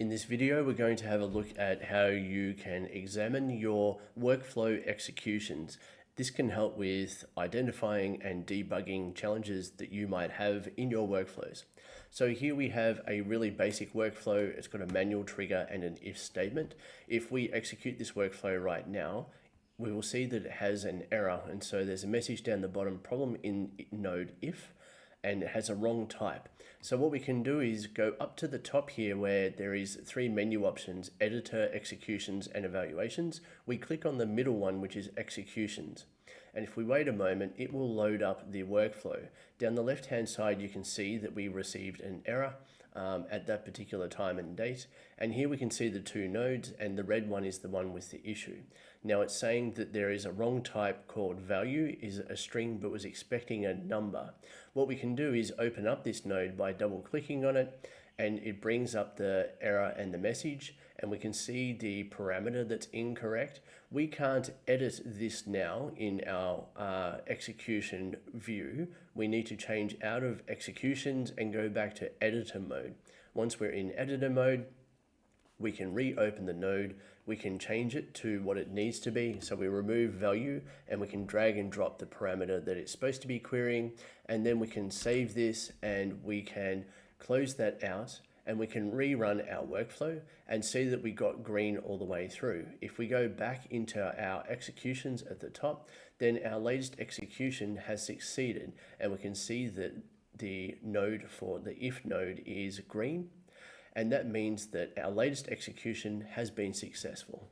In this video, we're going to have a look at how you can examine your workflow executions. This can help with identifying and debugging challenges that you might have in your workflows. So here we have a really basic workflow. It's got a manual trigger and an if statement. If we execute this workflow right now, we will see that it has an error. And so there's a message down the bottom, problem in node if, and it has a wrong type. So what we can do is go up to the top here where there is three menu options: editor, executions, and evaluations. We click on the middle one, which is executions. And if we wait a moment, it will load up the workflow. Down the left-hand side, you can see that we received an error at that particular time and date. And here we can see the two nodes, and the red one is the one with the issue. Now it's saying that there is a wrong type called value, is a string, but was expecting a number. What we can do is open up this node by double clicking on it, and it brings up the error and the message, and we can see the parameter that's incorrect. We can't edit this now in our execution view. We need to change out of executions and go back to editor mode. Once we're in editor mode, we can reopen the node, we can change it to what it needs to be. So we remove value and we can drag and drop the parameter that it's supposed to be querying, and then we can save this and we can close that out, and we can rerun our workflow and see that we got green all the way through. If we go back into our executions at the top, then our latest execution has succeeded, and we can see that the node for the if node is green, and that means that our latest execution has been successful.